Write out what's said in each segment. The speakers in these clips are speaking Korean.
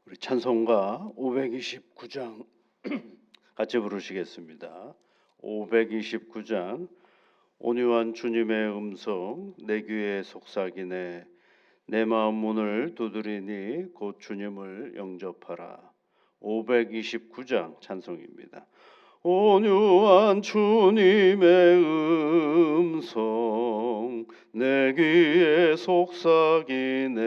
우리 찬송가 529장 같이 부르시겠습니다. 529장 온유한 주님의 음성 내 귀에 속삭이네 내 마음 문을 두드리니 곧 주님을 영접하라. 529장 찬송입니다. 온유한 주님의 음성 내 귀에 속삭이네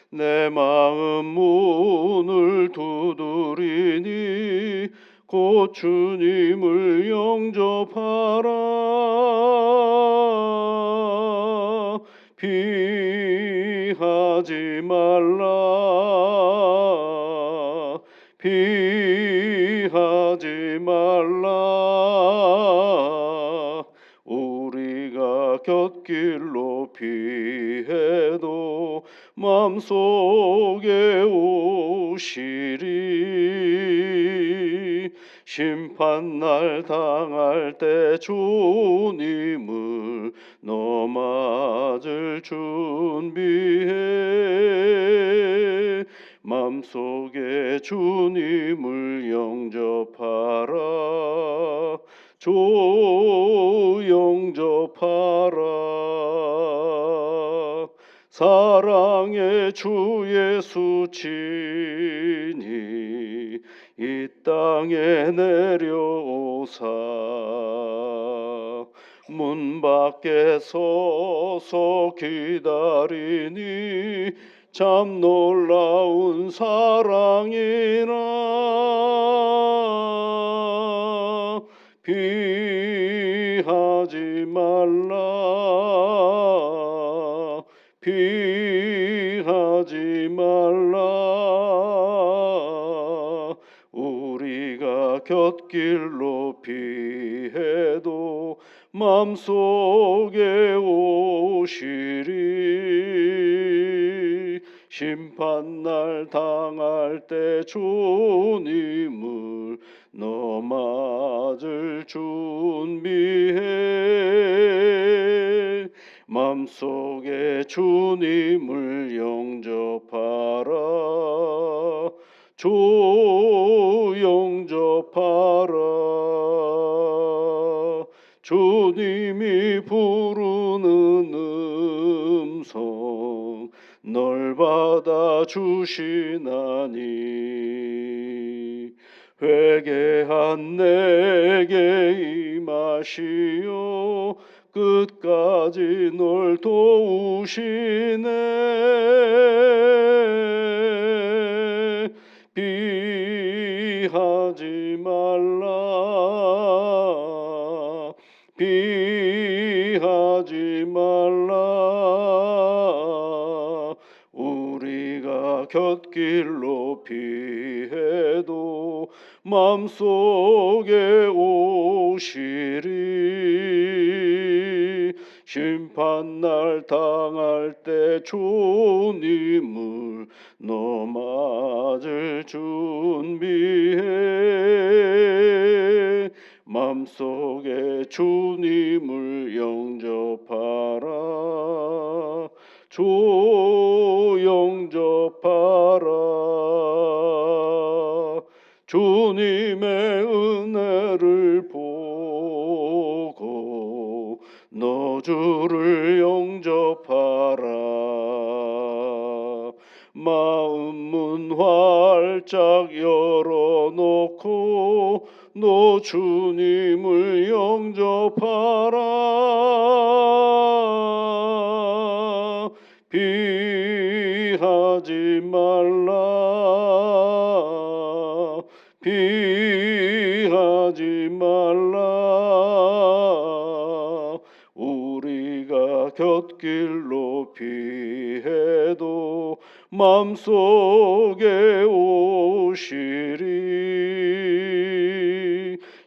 내 마음 문을 두드리니 곧 주님을 영접하라. 피하지 말라. 피하지 말라. 우리가 곁길로 피해도 마음속에 오시리. 심판날 당할 때 주님을 너 맞을 준비해. 마음속에 주님을 영접하라. 주 영접하라. 사랑의 주 예수 친히 이 땅에 내려오사 문 밖에 서서 기다리니 참 놀라운 사랑이라. 피하지 말라. 피하지 말라. 우리가 곁길로 피해도 마음속에 오시리. 심판날 당할 때 주님을 너 맞을 준비해. 마음속에 주님을 영접하라. 주 영접하라. 주님이 부르는 음성 널 받아 주시나니 회개한 내게 임하시어 끝까지 널 도우시네. 피하지 말라. 피하지 말라. 우리가 곁길로 피해도 마음속에 오시리. 심판날 당할 때 주님을 너 맞을 준비해. 마음속에 주님을 영접하라. 주 영접하라. 주님의 은혜를 보고 너 주를 영접하라. 마음 문 활짝 열어놓고 너 주님을 영접하라. 피하지 말라. 피하지 말라. 우리가 곁길로 피해도 마음속에 오시리.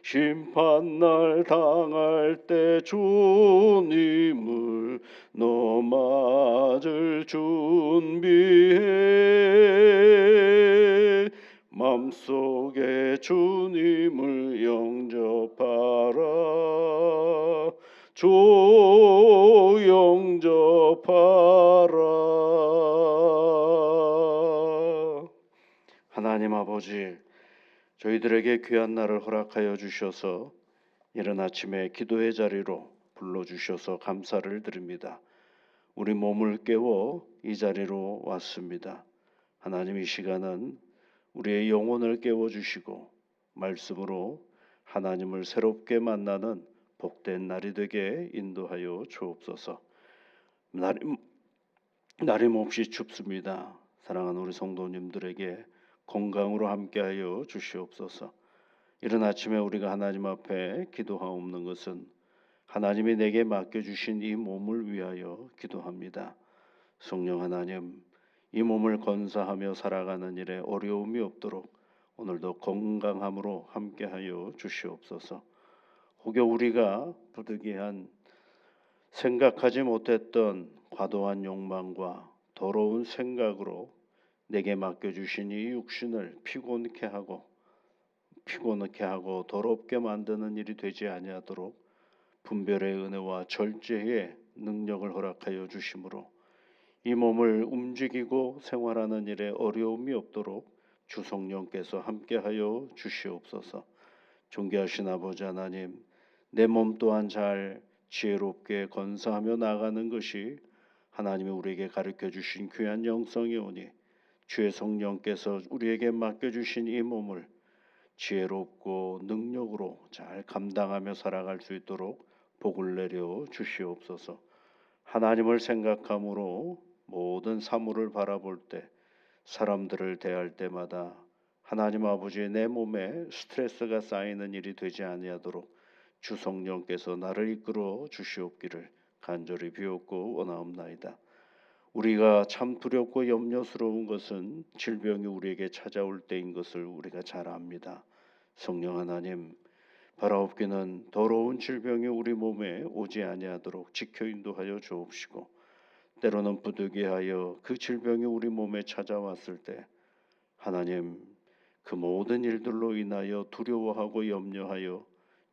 심판날 당할 때 주님을 너 맞을 준비해. 마음속에 주님을 영접하라. 주 영접하라. 하나님 아버지, 저희들에게 귀한 날을 허락하여 주셔서 이른 아침에 기도의 자리로 불러주셔서 감사를 드립니다. 우리 몸을 깨워 이 자리로 왔습니다. 하나님, 이 시간은 우리의 영혼을 깨워주시고 말씀으로 하나님을 새롭게 만나는 복된 날이 되게 인도하여 주옵소서. 날이 몹시 춥습니다. 사랑하는 우리 성도님들에게 건강으로 함께하여 주시옵소서. 이른 아침에 우리가 하나님 앞에 기도하옵는 것은 하나님이 내게 맡겨주신 이 몸을 위하여 기도합니다. 성령 하나님, 이 몸을 건사하며 살아가는 일에 어려움이 없도록 오늘도 건강함으로 함께하여 주시옵소서. 혹여 우리가 부득이한 생각하지 못했던 과도한 욕망과 더러운 생각으로 내게 맡겨주신 이 육신을 피곤케 하고 더럽게 만드는 일이 되지 아니하도록 분별의 은혜와 절제의 능력을 허락하여 주심으로 이 몸을 움직이고 생활하는 일에 어려움이 없도록 주 성령께서 함께하여 주시옵소서. 존귀하신 아버지 하나님, 내 몸 또한 잘 지혜롭게 건사하며 나가는 것이 하나님이 우리에게 가르쳐 주신 귀한 영성이오니 주의 성령께서 우리에게 맡겨주신 이 몸을 지혜롭고 능력으로 잘 감당하며 살아갈 수 있도록 복을 내려 주시옵소서. 하나님을 생각함으로 모든 사물을 바라볼 때, 사람들을 대할 때마다 하나님 아버지, 내 몸에 스트레스가 쌓이는 일이 되지 아니하도록 주 성령께서 나를 이끌어 주시옵기를 간절히 비옵고 원하옵나이다. 우리가 참 두렵고 염려스러운 것은 질병이 우리에게 찾아올 때인 것을 우리가 잘 압니다. 성령 하나님, 바라옵기는 더러운 질병이 우리 몸에 오지 아니하도록 지켜 인도하여 주옵시고, 때로는 부득이하여 그 질병이 우리 몸에 찾아왔을 때 하나님, 그 모든 일들로 인하여 두려워하고 염려하여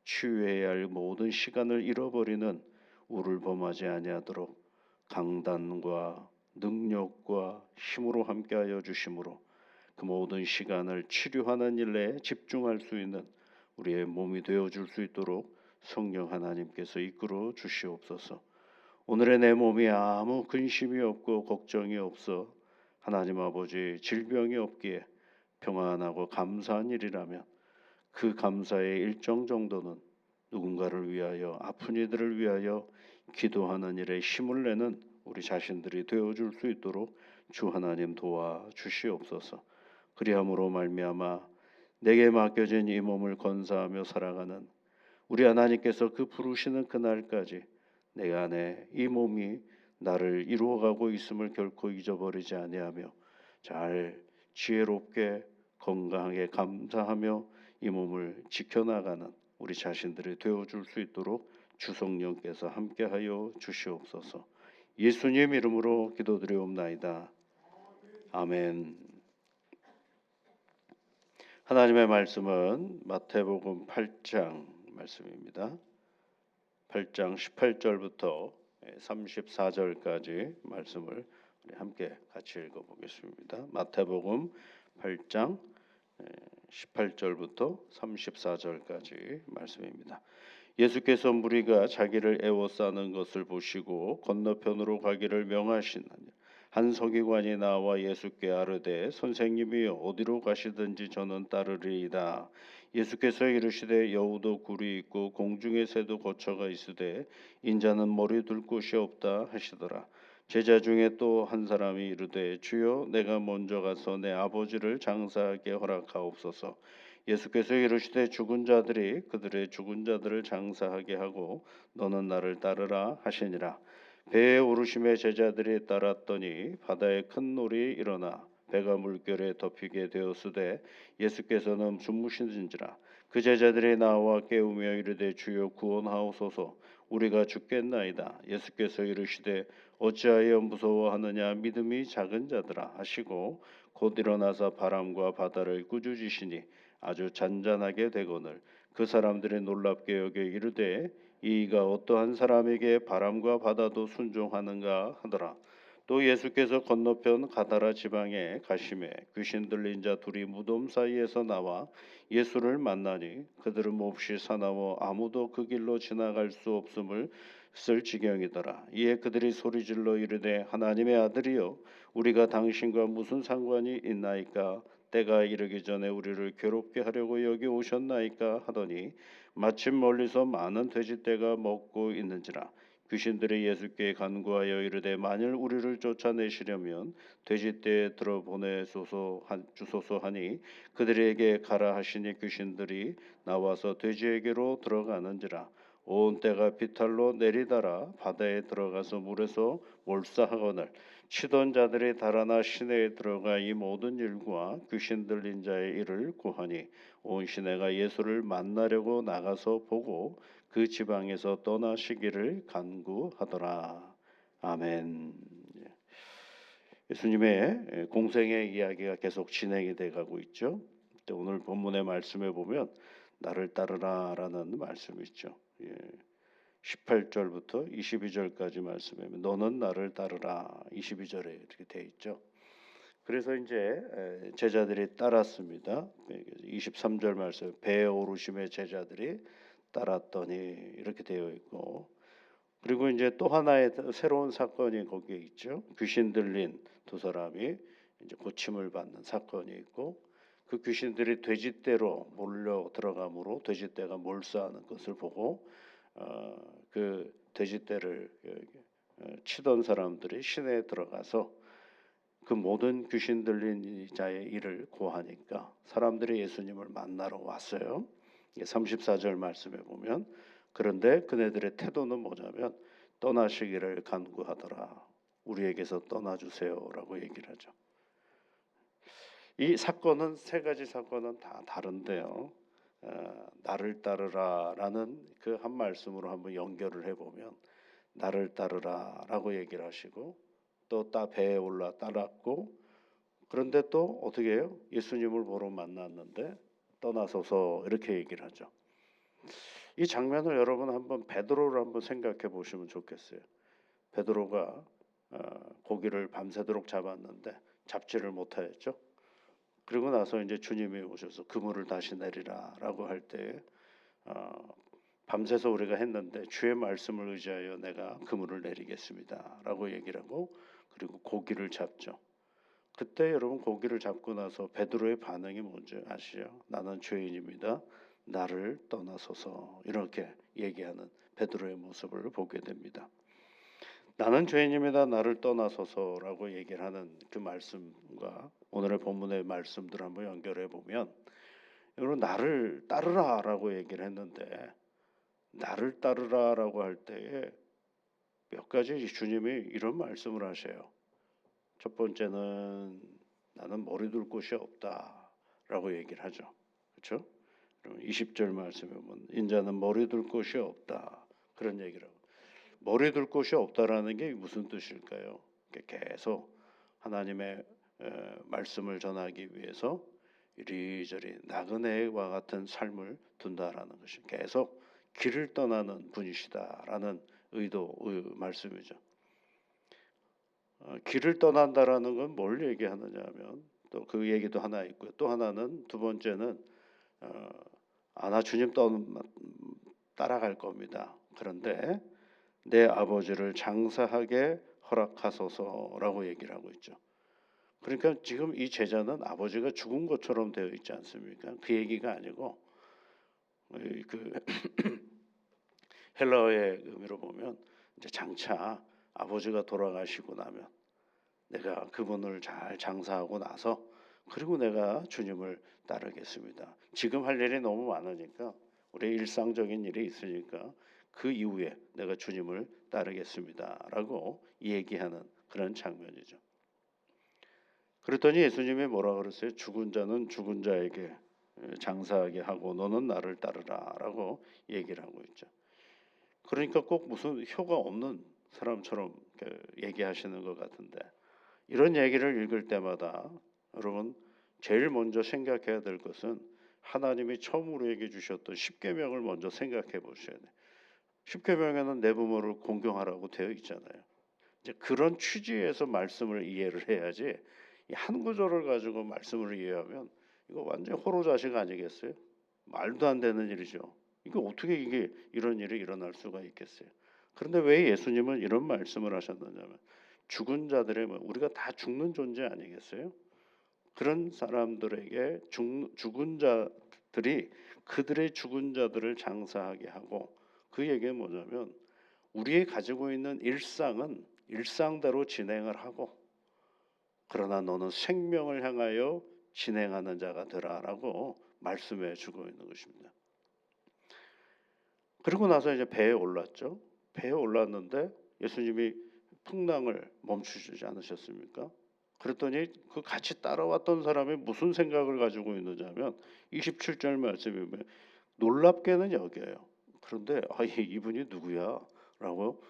치유해야 할 모든 시간을 잃어버리는 우를 범하지 아니하도록 강단과 능력과 힘으로 함께하여 주심으로 그 모든 시간을 치료하는 일에 집중할 수 있는 우리의 몸이 되어줄 수 있도록 성령 하나님께서 이끌어 주시옵소서. 오늘의 내 몸이 아무 근심이 없고 걱정이 없어 하나님 아버지, 질병이 없기에 평안하고 감사한 일이라면 그 감사의 일정 정도는 누군가를 위하여, 아픈 이들을 위하여 기도하는 일에 힘을 내는 우리 자신들이 되어줄 수 있도록 주 하나님 도와주시옵소서. 그리함으로 말미암아 내게 맡겨진 이 몸을 건사하며 살아가는 우리 하나님께서 그 부르시는 그날까지 내 안에 이 몸이 나를 이루어가고 있음을 결코 잊어버리지 아니하며 잘 지혜롭게 건강하게 감사하며 이 몸을 지켜나가는 우리 자신들이 되어줄 수 있도록 주 성령께서 함께하여 주시옵소서. 예수님 이름으로 기도드리옵나이다. 아멘. 하나님의 말씀은 마태복음 8장 말씀입니다. 8장 18절부터 34절까지 말씀을 우리 함께 같이 읽어보겠습니다. 마태복음 8장 18절부터 34절까지 말씀입니다. 예수께서 무리가 자기를 애워싸는 것을 보시고 건너편으로 가기를 명하시나니 한 서기관이 나와 예수께 아뢰되 선생님이여 어디로 가시든지 저는 따르리이다. 예수께서 이르시되 여우도 굴이 있고 공중의 새도 거처가 있으되 인자는 머리 둘 곳이 없다 하시더라. 제자 중에 또 한 사람이 이르되 주여 내가 먼저 가서 내 아버지를 장사하게 허락하옵소서. 예수께서 이르시되 죽은 자들이 그들의 죽은 자들을 장사하게 하고 너는 나를 따르라 하시니라. 배에 오르심에 제자들이 따랐더니 바다에 큰 놀이 일어나 배가 물결에 덮이게 되었으되 예수께서는 주무시는지라. 그 제자들이 나와 깨우며 이르되 주여 구원하옵소서 우리가 죽겠나이다. 예수께서 이르시되 어찌하여 무서워하느냐 믿음이 작은 자들아 하시고 곧 일어나서 바람과 바다를 꾸짖으시니 아주 잔잔하게 되거늘 그 사람들이 놀랍게 여겨 이르되 이가 어떠한 사람에게 바람과 바다도 순종하는가 하더라. 또 예수께서 건너편 가다라 지방에 가심에 귀신 들린 자 둘이 무덤 사이에서 나와 예수를 만나니 그들은 몹시 사나워 아무도 그 길로 지나갈 수 없음을 쓸 지경이더라. 이에 그들이 소리질러 이르되 하나님의 아들이여 우리가 당신과 무슨 상관이 있나이까? 때가 이르기 전에 우리를 괴롭게 하려고 여기 오셨나이까 하더니 마침 멀리서 많은 돼지떼가 먹고 있는지라. 귀신들이 예수께 간구하여 이르되 만일 우리를 쫓아내시려면 돼지떼에 들어 주소서 하니 그들에게 가라 하시니 귀신들이 나와서 돼지에게로 들어가는지라. 온 때가 비탈로 내리다라 바다에 들어가서 물에서 몰사하거늘 치던 자들이 달아나 시내에 들어가 이 모든 일과 귀신 들린 자의 일을 고하니 온 시내가 예수를 만나려고 나가서 보고 그 지방에서 떠나시기를 간구하더라. 아멘. 예수님의 공생의 이야기가 계속 진행이 돼가고 있죠. 오늘 본문의 말씀에 보면 나를 따르라라는 말씀이 있죠. 18절부터 22절까지 말씀에 너는 나를 따르라 22절에 이렇게 돼 있죠. 그래서 이제 제자들이 따랐습니다. 23절 말씀 배에 오르심의 제자들이 따랐더니 이렇게 되어 있고, 그리고 이제 또 하나의 새로운 사건이 거기에 있죠. 귀신 들린 두 사람이 이제 고침을 받는 사건이 있고, 그 귀신들이 돼지떼로 몰려 들어가므로 돼지떼가 몰수하는 것을 보고 그 돼지떼를 치던 사람들이 시내에 들어가서 그 모든 귀신 들린 자의 일을 고하니까 사람들이 예수님을 만나러 왔어요. 34절 말씀에 보면 그런데 그네들의 태도는 뭐냐면 떠나시기를 간구하더라. 우리에게서 떠나주세요라고 얘기를 하죠. 이 사건은 세 가지 사건은 다 다른데요. 나를 따르라라는 그 한 말씀으로 한번 연결을 해보면 나를 따르라라고 얘기를 하시고 또 배에 올라 따랐고 그런데 또 어떻게 해요? 예수님을 보러 만났는데 떠나서서 이렇게 얘기를 하죠. 이 장면을 여러분 한번 베드로를 한번 생각해 보시면 좋겠어요. 베드로가 고기를 밤새도록 잡았는데 잡지를 못하였죠. 그리고 나서 이제 주님이 오셔서 그물을 다시 내리라라고 할 때 밤새서 우리가 했는데 주의 말씀을 의지하여 내가 그물을 내리겠습니다라고 얘기를 하고 그리고 고기를 잡죠. 그때 여러분 고기를 잡고 나서 베드로의 반응이 뭔지 아시죠? 나는 죄인입니다. 나를 떠나소서 이렇게 얘기하는 베드로의 모습을 보게 됩니다. 나는 죄인입니다. 나를 떠나소서라고 얘기를 하는 그 말씀과 오늘의 본문의 말씀들 한번 연결해 보면 여러분 나를 따르라라고 얘기를 했는데 나를 따르라라고 할 때에 몇 가지 주님이 이런 말씀을 하셔요. 첫 번째는 나는 머리 둘 곳이 없다라고 얘기를 하죠. 그렇죠? 20절 말씀에 보면 인자는 머리 둘 곳이 없다 그런 얘기를 하고 머리 둘 곳이 없다라는 게 무슨 뜻일까요? 계속 하나님의 말씀을 전하기 위해서 이리저리 나그네와 같은 삶을 둔다라는 것이 계속 길을 떠나는 분이시다라는 의도의 말씀이죠. 길을 떠난다라는 건 뭘 얘기하느냐 하면 또 그 얘기도 하나 있고요. 또 하나는 두 번째는 나 주님 따라갈 겁니다. 그런데 내 아버지를 장사하게 허락하소서라고 얘기를 하고 있죠. 그러니까 지금 이 제자는 아버지가 죽은 것처럼 되어 있지 않습니까? 그 얘기가 아니고 그 헬라어의 의미로 보면 이제 장차 아버지가 돌아가시고 나면 내가 그분을 잘 장사하고 나서 그리고 내가 주님을 따르겠습니다. 지금 할 일이 너무 많으니까 우리 일상적인 일이 있으니까 그 이후에 내가 주님을 따르겠습니다라고 얘기하는 그런 장면이죠. 그랬더니 예수님이 뭐라 그랬어요? 죽은 자는 죽은 자에게 장사하게 하고 너는 나를 따르라라고 얘기를 하고 있죠. 그러니까 꼭 무슨 효가 없는 사람처럼 얘기하시는 것 같은데 이런 얘기를 읽을 때마다 여러분 제일 먼저 생각해야 될 것은 하나님이 처음 우리에게 주셨던 십계명을 먼저 생각해 보셔야 돼요. 십계명에는 내 부모를 공경하라고 되어 있잖아요. 이제 그런 취지에서 말씀을 이해를 해야지 이 한 구절을 가지고 말씀을 이해하면 이거 완전 호로자식 아니겠어요? 말도 안 되는 일이죠. 이게 어떻게 이게 이런 일이 일어날 수가 있겠어요? 그런데 왜 예수님은 이런 말씀을 하셨느냐면 죽은 자들의 우리가 다 죽는 존재 아니겠어요? 그런 사람들에게 죽은 자들이 그들의 죽은 자들을 장사하게 하고 그 얘기는 뭐냐면 우리의 가지고 있는 일상은 일상대로 진행을 하고 그러나 너는 생명을 향하여 진행하는 자가 되라라고 말씀해 주고 있는 것입니다. 그리고 나서 이제 배에 올랐죠. 배에 올랐는데 예수님이 풍랑을 멈추지 않으셨습니까? 그랬더니 그 같이 따라왔던 사람이 무슨 생각을 가지고 있느냐면 27절 말씀에 보면 놀랍게는 여겨요. 그런데 이분이 누구야? 라고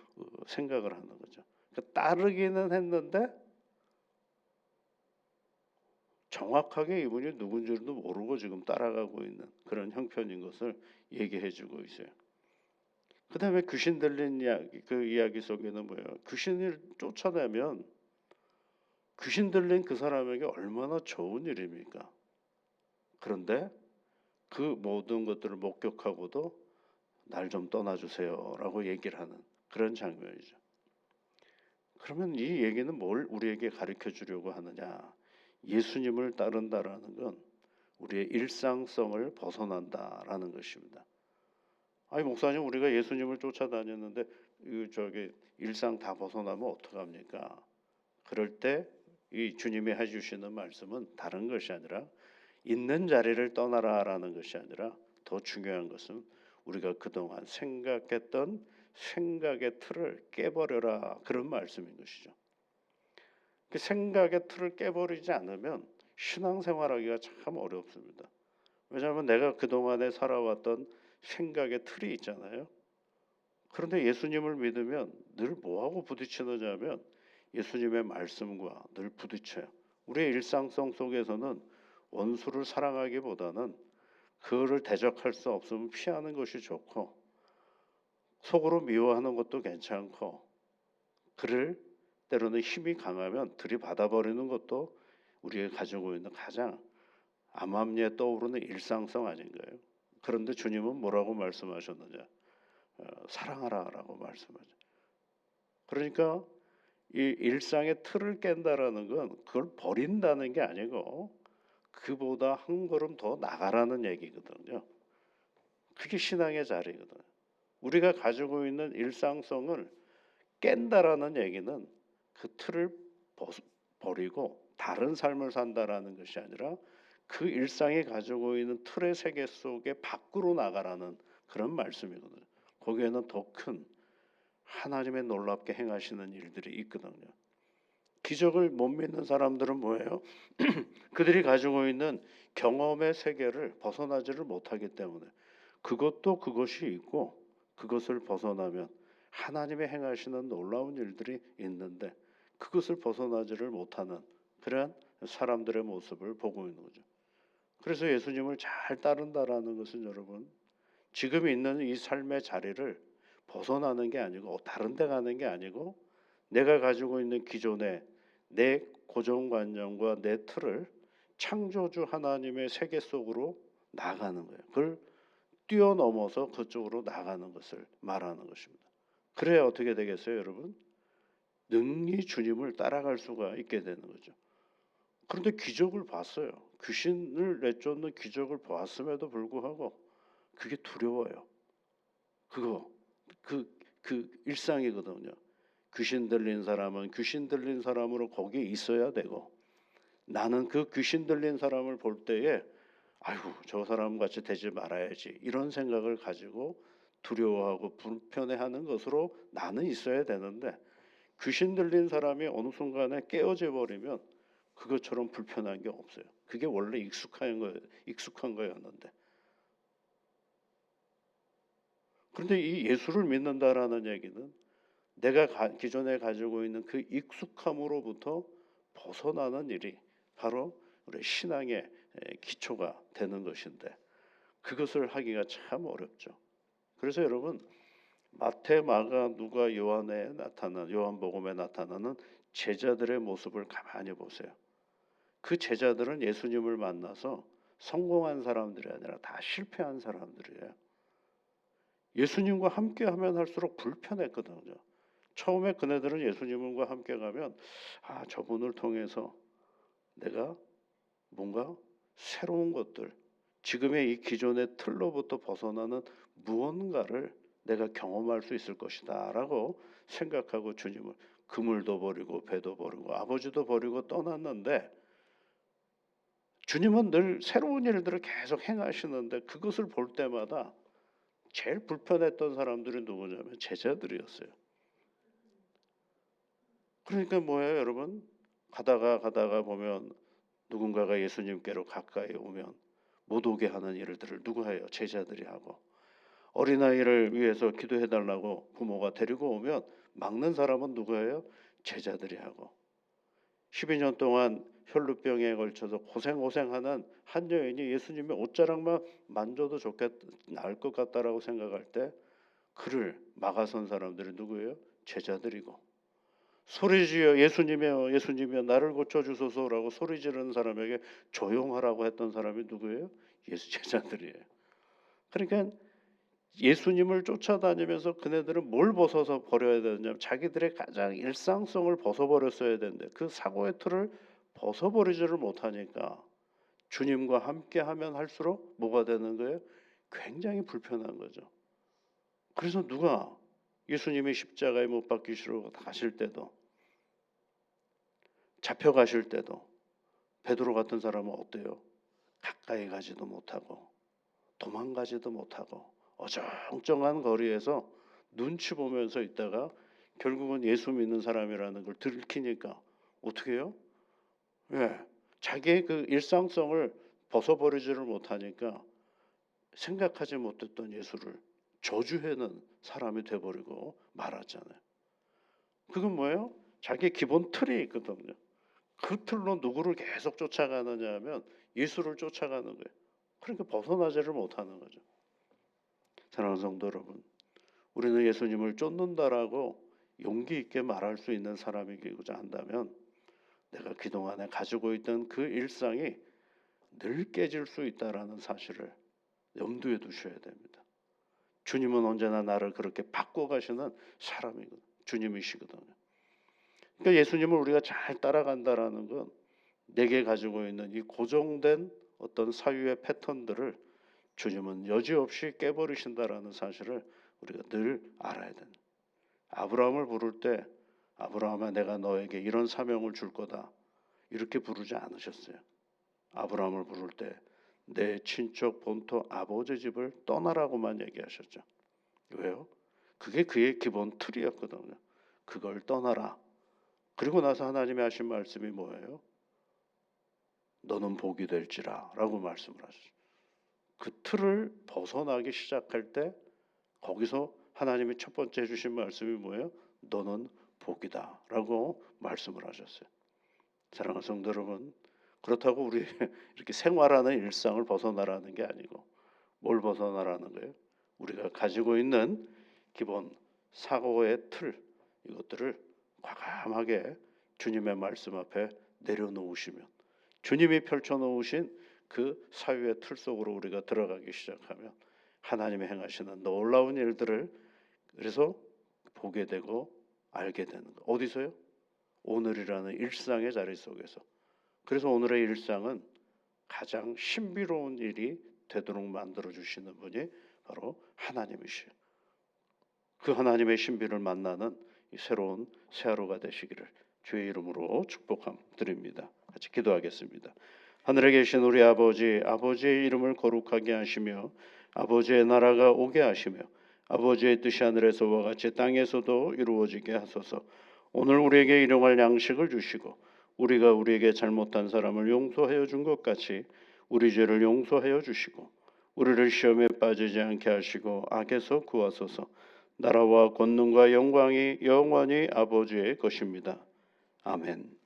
생각을 하는 거죠. 그러니까 따르기는 했는데 정확하게 이분이 누군지도 모르고 지금 따라가고 있는 그런 형편인 것을 얘기해 주고 있어요. 그 다음에 귀신 들린 이야기, 그 이야기 속에는 뭐예요? 귀신을 쫓아내면 귀신 들린 그 사람에게 얼마나 좋은 일입니까? 그런데 그 모든 것들을 목격하고도 날 좀 떠나주세요 라고 얘기를 하는 그런 장면이죠. 그러면 이 얘기는 뭘 우리에게 가르쳐 주려고 하느냐? 예수님을 따른다라는 건 우리의 일상성을 벗어난다라는 것입니다. 아니 목사님 우리가 예수님을 쫓아다녔는데 저기 일상 다 벗어나면 어떡합니까? 그럴 때 이 주님이 해주시는 말씀은 다른 것이 아니라 있는 자리를 떠나라라는 것이 아니라 더 중요한 것은 우리가 그동안 생각했던 생각의 틀을 깨버려라 그런 말씀인 것이죠. 그 생각의 틀을 깨버리지 않으면 신앙생활하기가 참 어렵습니다. 왜냐하면 내가 그동안에 살아왔던 생각의 틀이 있잖아요. 그런데 예수님을 믿으면 늘 뭐하고 부딪히느냐 하면 예수님의 말씀과 늘 부딪혀요. 우리의 일상성 속에서는 원수를 사랑하기보다는 그를 대적할 수 없으면 피하는 것이 좋고 속으로 미워하는 것도 괜찮고 그를 때로는 힘이 강하면 들이받아버리는 것도 우리가 가지고 있는 가장 암암리에 떠오르는 일상성 아닌가요? 그런데 주님은 뭐라고 말씀하셨느냐? 사랑하라라고 말씀하죠. 그러니까 이 일상의 틀을 깬다라는 건 그걸 버린다는 게 아니고 그보다 한 걸음 더 나가라는 얘기거든요. 그게 신앙의 자리거든요. 우리가 가지고 있는 일상성을 깬다라는 얘기는 그 틀을 버리고 다른 삶을 산다라는 것이 아니라 그 일상이 가지고 있는 틀의 세계 속에 밖으로 나가라는 그런 말씀이거든요. 거기에는 더 큰 하나님의 놀랍게 행하시는 일들이 있거든요. 기적을 못 믿는 사람들은 뭐예요? 그들이 가지고 있는 경험의 세계를 벗어나지를 못하기 때문에 그것도 그것이 있고 그것을 벗어나면 하나님의 행하시는 놀라운 일들이 있는데 그것을 벗어나지를 못하는 그런 사람들의 모습을 보고 있는 거죠. 그래서 예수님을 잘 따른다라는 것은 여러분 지금 있는 이 삶의 자리를 벗어나는 게 아니고 다른 데 가는 게 아니고 내가 가지고 있는 기존의 내 고정관념과 내 틀을 창조주 하나님의 세계 속으로 나가는 거예요. 그걸 뛰어넘어서 그쪽으로 나가는 것을 말하는 것입니다. 그래야 어떻게 되겠어요, 여러분? 능히 주님을 따라갈 수가 있게 되는 거죠. 그런데 기적을 봤어요. 귀신을 내쫓는 기적을 보았음에도 불구하고 그게 두려워요. 그 일상이거든요. 귀신 들린 사람은 귀신 들린 사람으로 거기에 있어야 되고 나는 그 귀신 들린 사람을 볼 때에 아이고 저 사람 같이 되지 말아야지 이런 생각을 가지고 두려워하고 불편해하는 것으로 나는 있어야 되는데 귀신 들린 사람이 어느 순간에 깨어져 버리면 그것처럼 불편한 게 없어요. 그게 원래 익숙한 거였는데. 그런데 이 예수를 믿는다라는 얘기는 내가 기존에 가지고 있는 그 익숙함으로부터 벗어나는 일이 바로 우리 신앙의 기초가 되는 것인데 그것을 하기가 참 어렵죠. 그래서 여러분 마태, 마가, 누가, 요한복음에 나타나는 제자들의 모습을 가만히 보세요. 그 제자들은 예수님을 만나서 성공한 사람들이 아니라 다 실패한 사람들이에요. 예수님과 함께 하면 할수록 불편했거든요. 처음에 그네들은 예수님과 함께 가면 저분을 통해서 내가 뭔가 새로운 것들, 지금의 이 기존의 틀로부터 벗어나는 무언가를 내가 경험할 수 있을 것이다 라고 생각하고 주님을 그물도 버리고 배도 버리고 아버지도 버리고 떠났는데, 주님은 늘 새로운 일들을 계속 행하시는데 그것을 볼 때마다 제일 불편했던 사람들이 누구냐면 제자들이었어요. 그러니까 뭐예요, 여러분? 가다가 보면 누군가가 예수님께로 가까이 오면 못 오게 하는 일들을 누가 해요? 제자들이 하고. 어린아이를 위해서 기도해달라고 부모가 데리고 오면 막는 사람은 누구예요? 제자들이 하고. 12년 동안 혈루병에 걸쳐서 고생하는 한 여인이 예수님의 옷자락만 만져도 나을 것 같다라고 생각할 때 그를 막아선 사람들이 누구예요? 제자들이고. 소리지어 예수님이여 예수님이여 나를 고쳐주소서라고 소리 지르는 사람에게 조용하라고 했던 사람이 누구예요? 예수 제자들이에요. 그러니까 예수님을 쫓아다니면서 그네들은 뭘 벗어서 버려야 되느냐, 자기들의 가장 일상성을 벗어버렸어야 되는데 그 사고의 틀을 벗어버리지를 못하니까 주님과 함께하면 할수록 뭐가 되는 거예요? 굉장히 불편한 거죠. 그래서 누가 예수님이 십자가에 못 박히시러 가실 때도, 잡혀가실 때도 베드로 같은 사람은 어때요? 가까이 가지도 못하고 도망가지도 못하고 어정쩡한 거리에서 눈치 보면서 있다가 결국은 예수 믿는 사람이라는 걸 들키니까 어떻게 해요? 자기의 그 일상성을 벗어버리지를 못하니까 생각하지 못했던 예수를 저주하는 사람이 돼버리고 말았잖아요. 그건 뭐예요? 자기의 기본 틀이 있거든요. 그 틀로 누구를 계속 쫓아가느냐 하면 예수를 쫓아가는 거예요. 그러니까 벗어나지를 못하는 거죠. 사랑하는 성도 여러분, 우리는 예수님을 쫓는다라고 용기 있게 말할 수 있는 사람이고자 한다면 내가 그동안에 가지고 있던 그 일상이 늘 깨질 수 있다라는 사실을 염두에 두셔야 됩니다. 주님은 언제나 나를 그렇게 바꿔가시는 사람이거든요. 주님이시거든요. 그러니까 예수님을 우리가 잘 따라간다라는 건 내게 가지고 있는 이 고정된 어떤 사유의 패턴들을 주님은 여지없이 깨버리신다라는 사실을 우리가 늘 알아야 됩니다. 아브라함을 부를 때 아브라함아 내가 너에게 이런 사명을 줄 거다 이렇게 부르지 않으셨어요. 아브라함을 부를 때 내 친척 본토 아버지 집을 떠나라고만 얘기하셨죠. 왜요? 그게 그의 기본 틀이었거든요. 그걸 떠나라. 그리고 나서 하나님이 하신 말씀이 뭐예요? 너는 복이 될지라 라고 말씀을 하셨죠. 그 틀을 벗어나기 시작할 때 거기서 하나님이 첫 번째 해주신 말씀이 뭐예요? 너는 복이다 라고 말씀을 하셨어요. 사랑하는 성도 여러분, 그렇다고 우리 이렇게 생활하는 일상을 벗어나라는 게 아니고 뭘 벗어나라는 거예요? 우리가 가지고 있는 기본 사고의 틀, 이것들을 과감하게 주님의 말씀 앞에 내려놓으시면 주님이 펼쳐놓으신 그 사유의 틀 속으로 우리가 들어가기 시작하면 하나님이 행하시는 놀라운 일들을 그래서 보게 되고 알게 되는 거. 어디서요? 오늘이라는 일상의 자리 속에서. 그래서 오늘의 일상은 가장 신비로운 일이 되도록 만들어주시는 분이 바로 하나님이시에요. 그 하나님의 신비를 만나는 이 새로운 새 하루가 되시기를 주의 이름으로 축복드립니다. 같이 기도하겠습니다. 하늘에 계신 우리 아버지, 아버지의 이름을 거룩하게 하시며 아버지의 나라가 오게 하시며 아버지의 뜻이 하늘에서와 같이 땅에서도 이루어지게 하소서. 오늘 우리에게 일용할 양식을 주시고 우리가 우리에게 잘못한 사람을 용서하여 준 것 같이 우리 죄를 용서하여 주시고 우리를 시험에 빠지지 않게 하시고 악에서 구하소서. 나라와 권능과 영광이 영원히 아버지의 것입니다. 아멘.